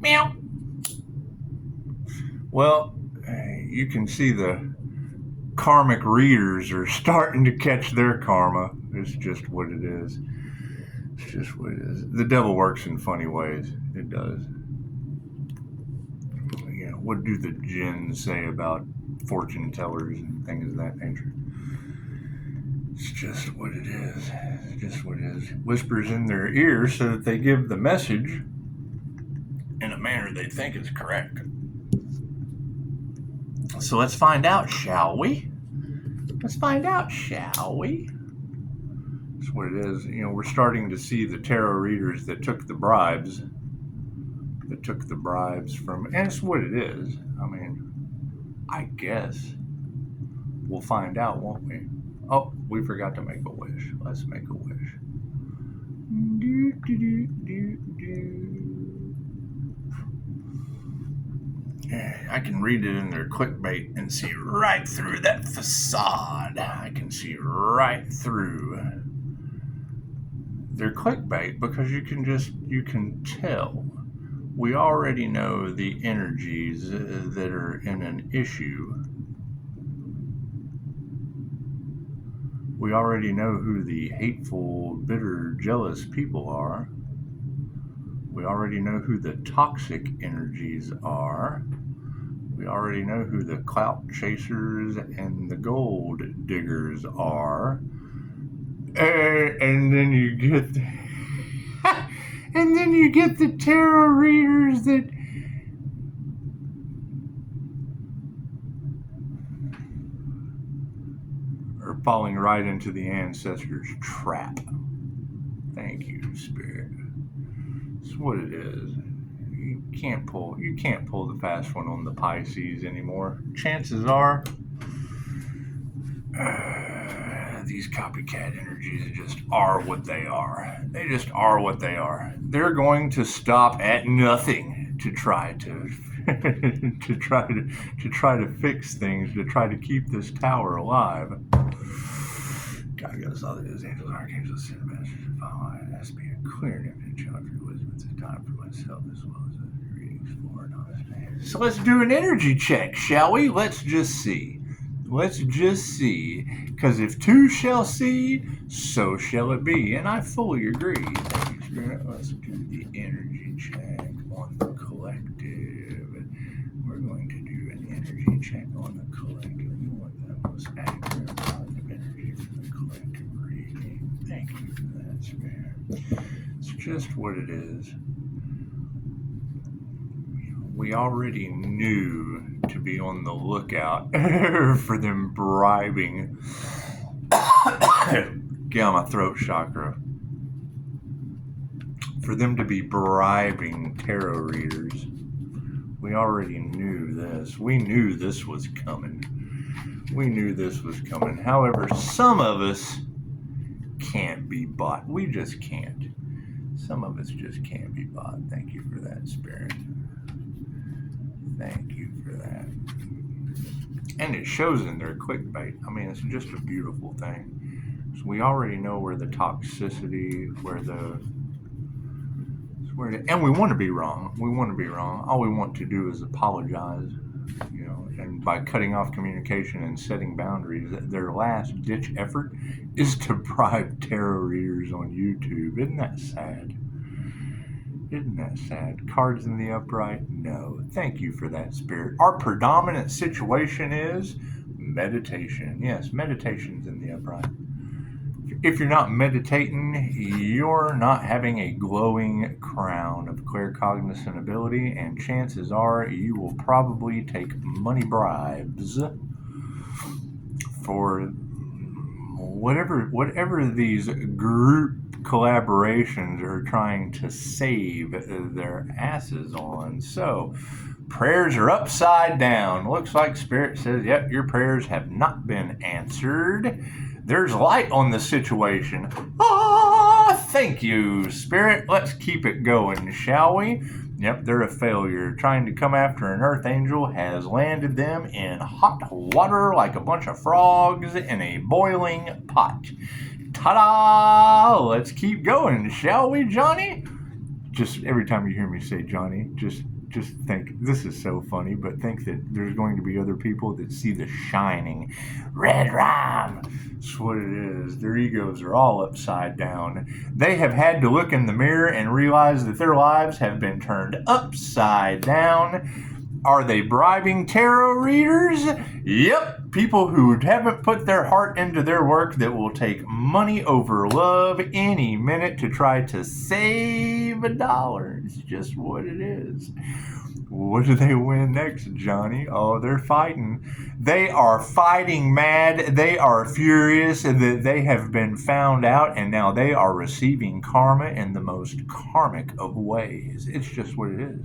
Meow. Well, you can see the karmic readers are starting to catch their karma. It's just what it is. It's just what it is. The devil works in funny ways. It does. You know, what do the jinns say about fortune tellers and things of that nature? It's just what it is. It's just what it is. Whispers in their ears so that they give the message in a manner they think is correct. So let's find out, shall we? Let's find out, shall we? That's what it is. You know, we're starting to see the tarot readers that took the bribes. From, and it's what it is. I mean, I guess we'll find out, won't we? Oh, we forgot to make a wish. Let's make a wish. Do, do, do, do, do. I can read it in their clickbait and see right through that facade. I can see right through their clickbait because you can tell. We already know the energies that are in an issue. We already know who the hateful, bitter, jealous people are. We already know who the toxic energies are. We already know who the clout chasers and the gold diggers are. And then you get the tarot readers that are falling right into the ancestors' trap. Thank you, Spirit. It's what it is. You can't pull the fast one on the Pisces anymore. Chances are these copycat energies just are what they are. They just are what they are. They're going to stop at nothing to try to to try to fix things, to try to keep this tower alive. God, God, all these angels, archangels, send messages. Ask me a clear image of your wisdom. It's a time for myself as well as other readings for an honest man. So let's do an energy check, shall we? Let's just see. Because if two shall see, so shall it be. And I fully agree. Thank you, Spirit. Let's do the energy check on the collective. We're going to do an energy check on the collective. We want the most accurate positive energy for the collective reading. Thank you for that, Spirit. It's just what it is. We already knew to be on the lookout for them bribing. Get on my throat chakra. For them to be bribing tarot readers. We already knew this. We knew this was coming. However, some of us can't be bought. We just can't. Some of us just can't be bought. Thank you for that, Spirit. Thank you for that. And it shows in their clickbait. I mean, it's just a beautiful thing. So we already know where the toxicity, and we want to be wrong. All we want to do is apologize, you know, and by cutting off communication and setting boundaries, their last ditch effort is to bribe tarot readers on YouTube. Isn't that sad? Cards in the upright? No. Thank you for that, Spirit. Our predominant situation is meditation. Yes, meditation's in the upright. If you're not meditating, you're not having a glowing crown of claircognizant ability, and chances are you will probably take money bribes for whatever these group collaborations are trying to save their asses on. So prayers are upside down. Looks like Spirit says, yep, your prayers have not been answered. There's light on the situation. Thank you, Spirit. Let's keep it going, shall we? Yep, they're a failure. Trying to come after an earth angel has landed them in hot water like a bunch of frogs in a boiling pot. Ta-da! Let's keep going, shall we, Johnny? just every time you hear me say Johnny, just think this is so funny, but think that there's going to be other people that see the shining red rhyme. That's what it is. Their egos are all upside down. They have had to look in the mirror and realize that their lives have been turned upside down. Are they bribing tarot readers? Yep, people who haven't put their heart into their work that will take money over love any minute to try to save a dollar. It's just what it is. What do they win next, Johnny? Oh, they're fighting. They are fighting mad. They are furious that they have been found out, and now they are receiving karma in the most karmic of ways. It's just what it is.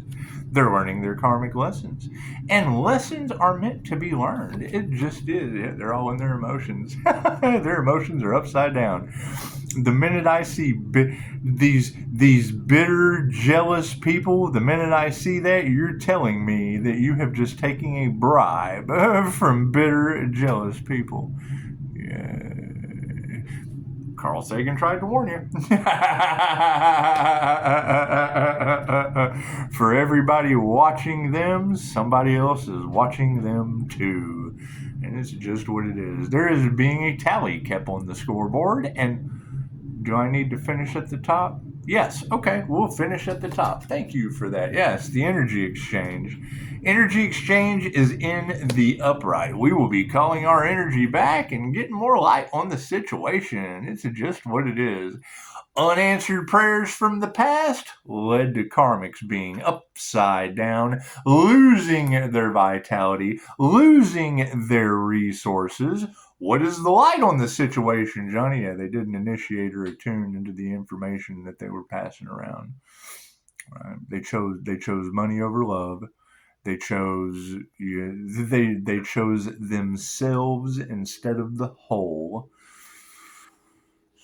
They're learning their karmic lessons. And lessons are meant to be learned. It just is. They're all in their emotions. Their emotions are upside down. The minute I see these bitter, jealous people, the minute I see that, you're telling me that you have just taken a bribe from bitter, jealous people. Yeah. Carl Sagan tried to warn you. For everybody watching them, somebody else is watching them too. And it's just what it is. There is being a tally kept on the scoreboard, and do I need to finish at the top? Yes. Okay, we'll finish at the top. Thank you for that. Yes, the energy exchange. Energy exchange is in the upright. We will be calling our energy back and getting more light on the situation. It's just what it is. Unanswered prayers from the past led to karmics being upside down, losing their vitality, losing their resources. What is the light on the situation, Johnny? Yeah, they didn't initiate or attune into the information that they were passing around. Right? They chose money over love. They chose they chose themselves instead of the whole.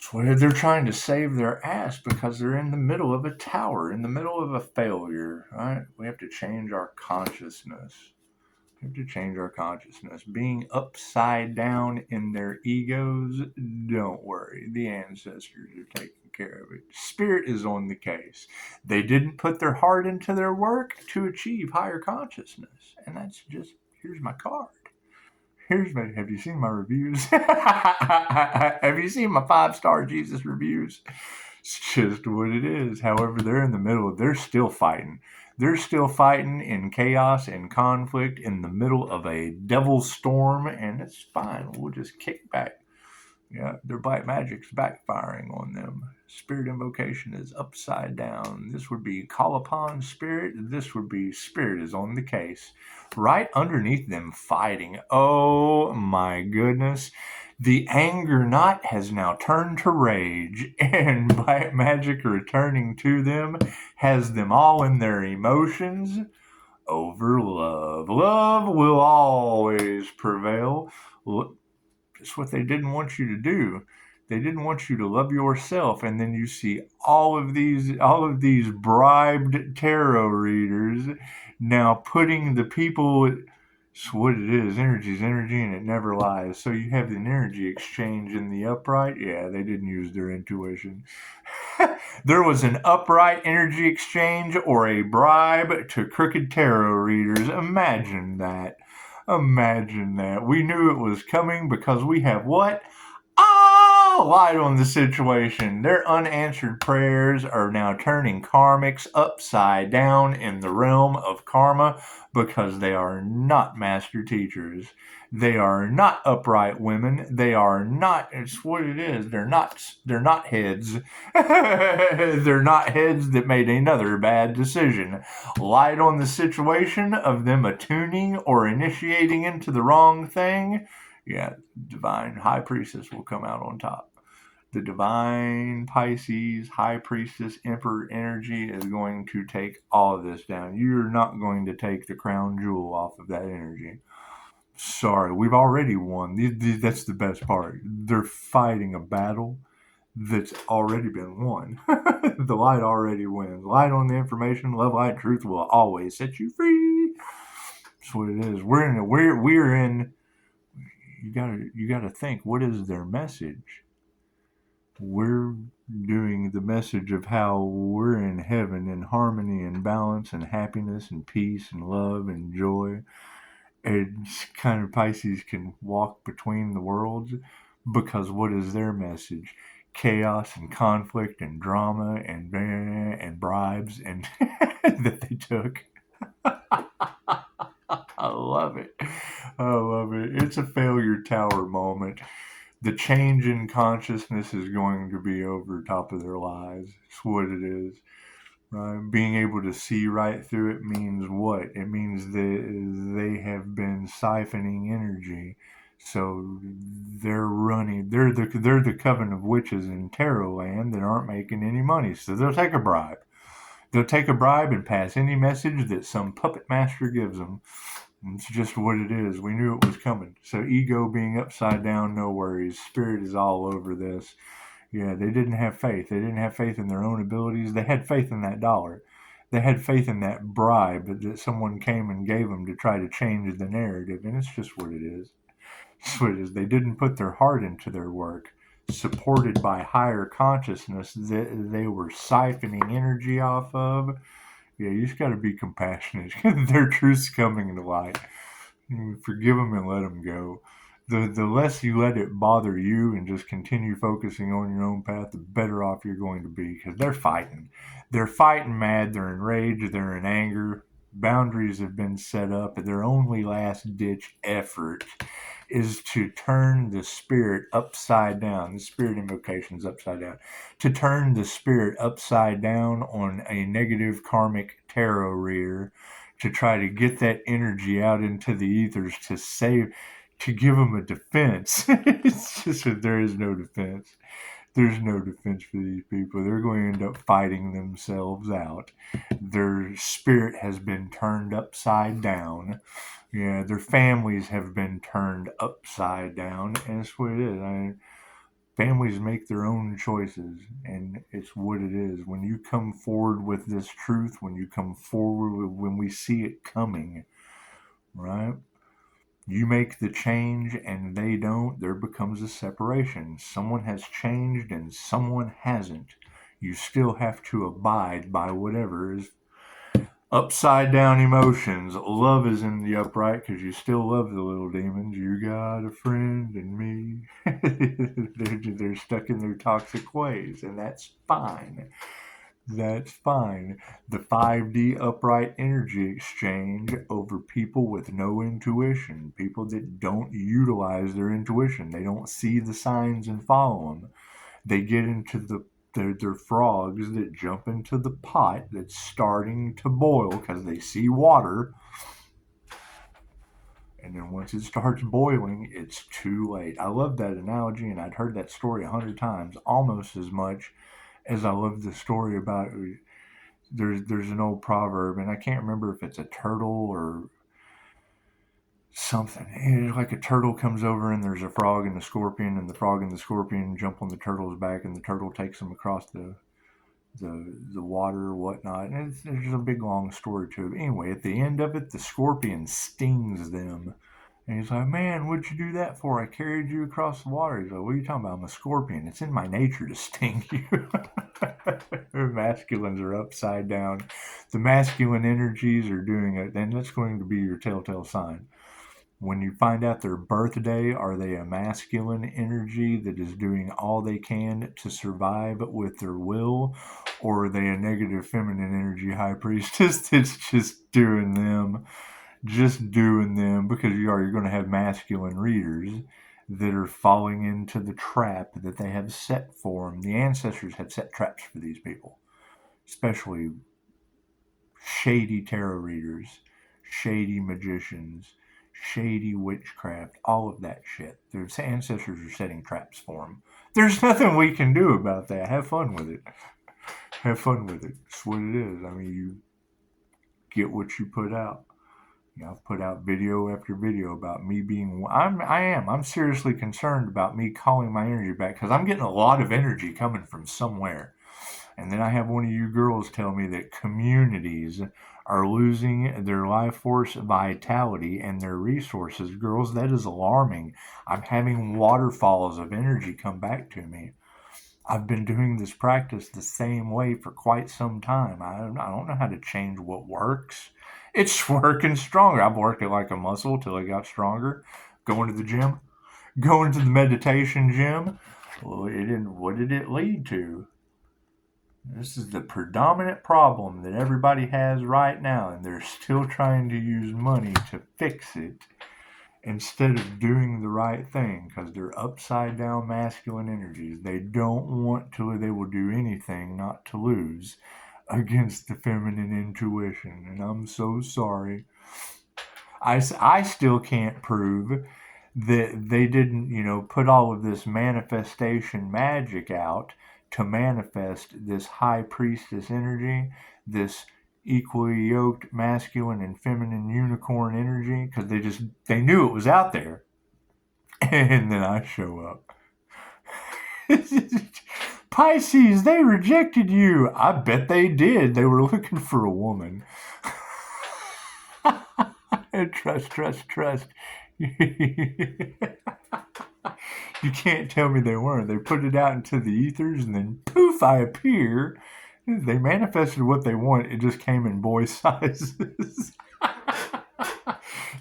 So they're trying to save their ass because they're in the middle of a tower, in the middle of a failure. Right? We have to change our consciousness. We have to change our consciousness. Being upside down in their egos, don't worry. The ancestors are taking care of it. Spirit is on the case. They didn't put their heart into their work to achieve higher consciousness. And that's just, here's my card. Have you seen my reviews? Have you seen my 5-star Jesus reviews? It's just what it is. However, they're in the middle. They're still fighting. They're still fighting in chaos and conflict in the middle of a devil storm, and it's fine. We'll just kick back. Yeah, their black magic's backfiring on them. Spirit invocation is upside down. This would be call upon spirit. This would be spirit is on the case. Right underneath them fighting. Oh my goodness. The anger knot has now turned to rage, and black magic returning to them has them all in their emotions over love. Love will always prevail. It's what they didn't want you to do. They didn't want you to love yourself, and then you see all of these bribed tarot readers now putting the people. It's what it is. Energy is energy, and it never lies. So you have an energy exchange in the upright. Yeah, they didn't use their intuition. There was an upright energy exchange or a bribe to crooked tarot readers. Imagine that. Imagine that. We knew it was coming because we have what? Light on the situation. Their unanswered prayers are now turning karmics upside down in the realm of karma because they are not master teachers. They are not upright women. They are not, it's what it is. They're not heads. They're not heads that made another bad decision. Light on the situation of them attuning or initiating into the wrong thing. Yeah, divine high priestess will come out on top. The divine Pisces high priestess emperor energy is going to take all of this down. You're not going to take the crown jewel off of that energy. Sorry, we've already won. That's the best part. They're fighting a battle that's already been won. The light already wins. Light on the information, love, light, truth will always set you free. That's what it is. We're in. You gotta think. What is their message? We're doing the message of how we're in heaven in harmony and balance and happiness and peace and love and joy. And kind of Pisces can walk between the worlds because what is their message? Chaos and conflict and drama and bribes and that they took. I love it. I love it. It's a failure tower moment. The change in consciousness is going to be over top of their lives. It's what it is. Right? Being able to see right through it means what? It means that they have been siphoning energy. So they're running. They're the coven of witches in tarot land that aren't making any money. So they'll take a bribe. They'll take a bribe and pass any message that some puppet master gives them. It's just what it is. We knew it was coming. So ego being upside down, no worries. Spirit is all over this. Yeah, they didn't have faith. They didn't have faith in their own abilities. They had faith in that dollar. They had faith in that bribe that someone came and gave them to try to change the narrative. And it's just what it is. It's what it is. They didn't put their heart into their work. Supported by higher consciousness that they were siphoning energy off of. Yeah, you just got to be compassionate. Their truth's coming to light. Forgive them and let them go. The less you let it bother you and just continue focusing on your own path, the better off you're going to be because they're fighting. They're fighting mad. They're in rage. They're in anger. Boundaries have been set up. Their only last ditch effort is to turn the spirit upside down. The spirit invocation is upside down. To turn the spirit upside down on a negative karmic tarot reader to try to get that energy out into the ethers to save, to give them a defense. It's just that there is no defense. There's no defense for these people. They're going to end up fighting themselves out. Their spirit has been turned upside down. Yeah, their families have been turned upside down, and that's what it is. Families make their own choices, and it's what it is. When you come forward with this truth, when you come forward, when we see it coming, right? You make the change and they don't, there becomes a separation. Someone has changed and someone hasn't. You still have to abide by whatever is upside down emotions. Love is in the upright because you still love the little demons. You got a friend in me. They're stuck in their toxic ways, and that's fine. That's fine. The 5D upright energy exchange over people with no intuition, people that don't utilize their intuition. They don't see the signs and follow them. They get into they're frogs that jump into the pot that's starting to boil because they see water. And then once it starts boiling, it's too late. I love that analogy, and I'd heard that story 100 times, almost as much as I love the story about there's an old proverb, and I can't remember if it's a turtle or something. It's like a turtle comes over and there's a frog and a scorpion, and the frog and the scorpion jump on the turtle's back, and the turtle takes them across the water or whatnot. And there's a big long story to it. Anyway, at the end of it, the scorpion stings them. And he's like, man, what'd you do that for? I carried you across the water. He's like, what are you talking about? I'm a scorpion. It's in my nature to sting you. Masculines are upside down. The masculine energies are doing it. Then that's going to be your telltale sign. When you find out their birthday, are they a masculine energy that is doing all they can to survive with their will? Or are they a negative feminine energy high priestess that's just doing them? Because you're going to have masculine readers that are falling into the trap that they have set for them. The ancestors had set traps for these people, especially shady tarot readers, shady magicians, shady witchcraft, all of that shit. Their ancestors are setting traps for them. There's nothing we can do about that. Have fun with it. Have fun with it. It's what it is. I mean, you get what you put out. I've put out video after video about me being. I'm seriously concerned about me calling my energy back because I'm getting a lot of energy coming from somewhere. And then I have one of you girls tell me that communities are losing their life force vitality and their resources. Girls, that is alarming. I'm having waterfalls of energy come back to me. I've been doing this practice the same way for quite some time. I don't know how to change what works. It's working stronger. I've worked it like a muscle till it got stronger. Going to the gym, going to the meditation gym. Well, what did it lead to? This is the predominant problem that everybody has right now, and they're still trying to use money to fix it instead of doing the right thing because they're upside down masculine energies. They don't want to, they will do anything not to lose against the feminine intuition. And I'm so sorry. I still can't prove that they didn't, put all of this manifestation magic out to manifest this high priestess energy, this equally yoked masculine and feminine unicorn energy, because they knew it was out there. And then I show up. Pisces, they rejected you. I bet they did. They were looking for a woman. Trust. You can't tell me they weren't. They put it out into the ethers, and then poof, I appear. They manifested what they want. It just came in boy sizes.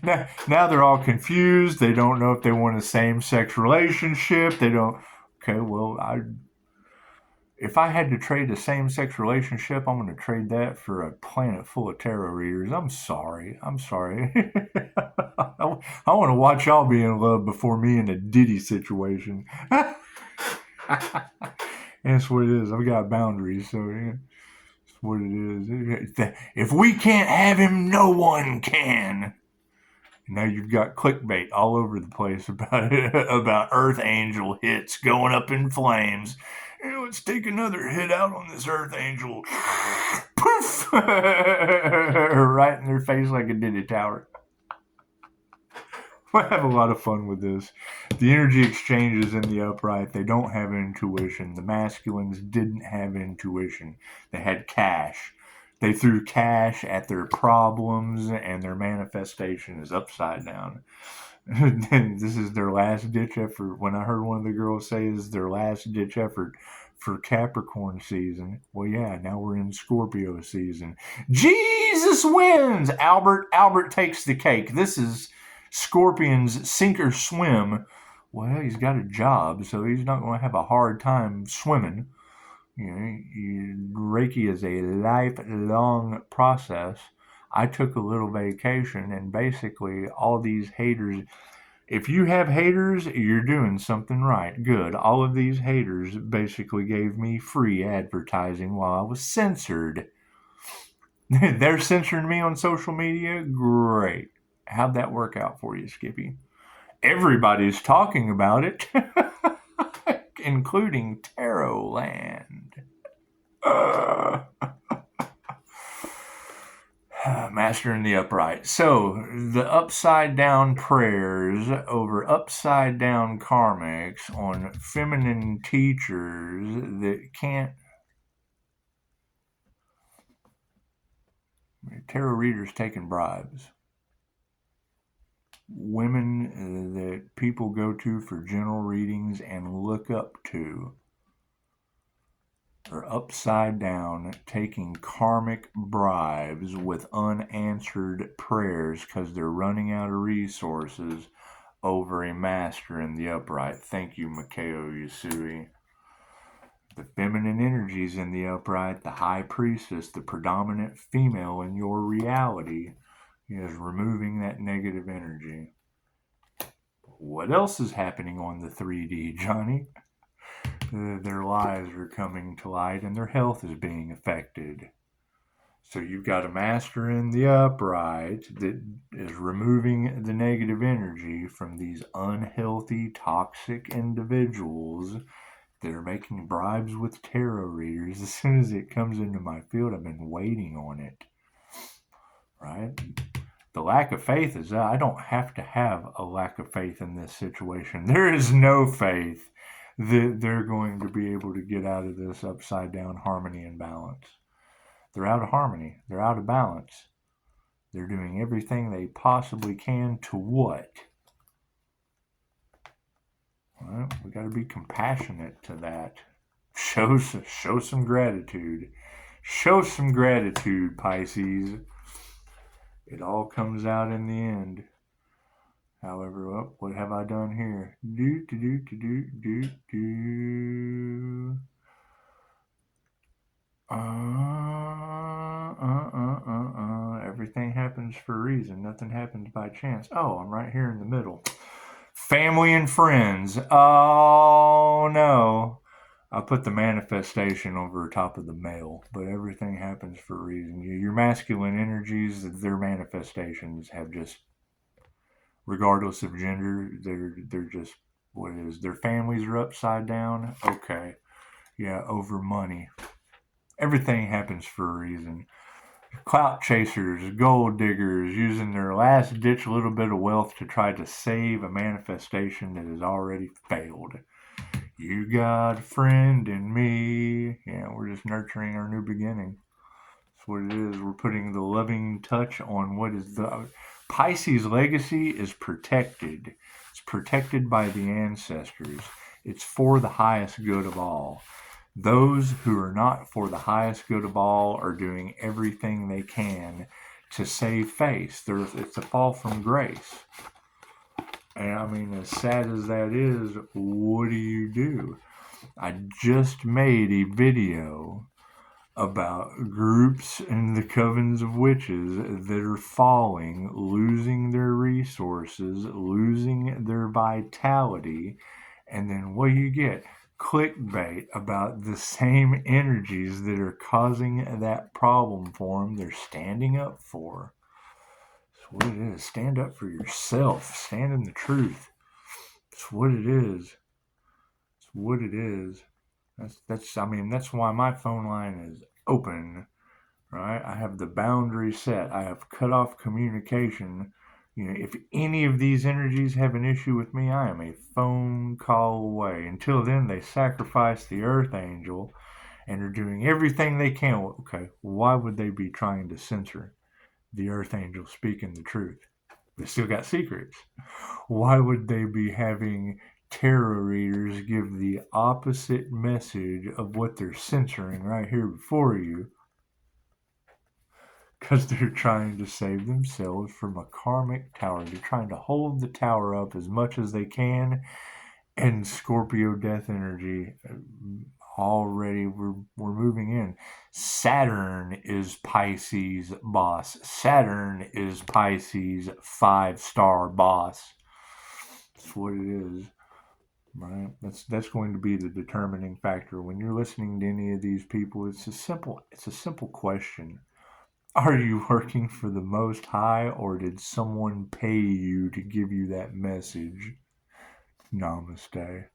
Now they're all confused. They don't know if they want a same-sex relationship. They don't. Okay, well, if I had to trade a same-sex relationship, I'm going to trade that for a planet full of tarot readers. I'm sorry. I want to watch y'all be in love before me in a Diddy situation. That's what it is. I've got boundaries, so yeah, that's what it is. If we can't have him, no one can. Now you've got clickbait all over the place about Earth Angel hits going up in flames. Let's take another hit out on this Earth Angel. Poof! Right in their face like a Diddy Tower. I have a lot of fun with this. The energy exchanges in the upright, they don't have intuition. The masculines didn't have intuition. They had cash. They threw cash at their problems, and their manifestation is upside down. This is their last ditch effort. When I heard one of the girls say this is their last ditch effort for Capricorn season, well, yeah, now we're in Scorpio season. Jesus wins! Albert takes the cake. This is Scorpion's sink or swim. Well, he's got a job, so he's not going to have a hard time swimming. Reiki is a lifelong process. I took a little vacation, and basically all these haters, if you have haters, you're doing something right. Good. All of these haters basically gave me free advertising while I was censored. They're censoring me on social media? Great. How'd that work out for you, Skippy? Everybody's talking about it, including Tarot Land. Master in the upright. So, the upside down prayers over upside down karmics on feminine teachers that can't. Tarot readers taking bribes. Women that people go to for general readings and look up to are upside down taking karmic bribes with unanswered prayers because they're running out of resources over a master in the upright. Thank you, Makeo Yasui. The feminine energies in the upright, the high priestess, the predominant female in your reality, is removing that negative energy. What else is happening on the 3D, Johnny? Their lives are coming to light and their health is being affected. So you've got a master in the upright that is removing the negative energy from these unhealthy, toxic individuals that are making bribes with tarot readers. As soon as it comes into my field, I've been waiting on it. Right? The lack of faith is I don't have to have a lack of faith in this situation. There is no faith that they're going to be able to get out of this upside down harmony and balance. They're out of harmony. They're out of balance. They're doing everything they possibly can to what? Well, we got to be compassionate to that. Show some gratitude. Show some gratitude, Pisces. It all comes out in the end. However, what have I done here? Everything happens for a reason. Nothing happens by chance. Oh, I'm right here in the middle. Family and friends. Oh, no. I put the manifestation over top of the male, but everything happens for a reason. Your masculine energies, their manifestations have just, regardless of gender, they're just what it is. Their families are upside down. Okay. Yeah, over money. Everything happens for a reason. Clout chasers, gold diggers, using their last ditch little bit of wealth to try to save a manifestation that has already failed. You got a friend in me. Yeah, we're just nurturing our new beginning. That's what it is. We're putting the loving touch on what is the Pisces legacy is protected. It's protected by the ancestors. It's for the highest good of all. Those who are not for the highest good of all are doing everything they can to save face. It's a fall from grace. And I mean, as sad as that is, what do? I just made a video about groups in the covens of witches that are falling, losing their resources, losing their vitality, and then what do you get? Clickbait about the same energies that are causing that problem for them they're standing up for. That's what it is. Stand up for yourself. Stand in the truth. That's what it is. It's what it is. That's why my phone line is open, right? I have the boundary set. I have cut off communication. If any of these energies have an issue with me, I am a phone call away. Until then, they sacrifice the earth angel and are doing everything they can. Okay, why would they be trying to censor the earth angel speaking the truth? They still got secrets. Why would they be having tarot readers give the opposite message of what they're censoring right here before you? Because they're trying to save themselves from a karmic tower. They're trying to hold the tower up as much as they can. And Scorpio death energy, already we're moving in. Saturn is Pisces boss. Saturn is Pisces 5-star boss. That's what it is. Right? That's going to be the determining factor. When you're listening to any of these people, it's a simple question. Are you working for the Most High, or did someone pay you to give you that message? Namaste.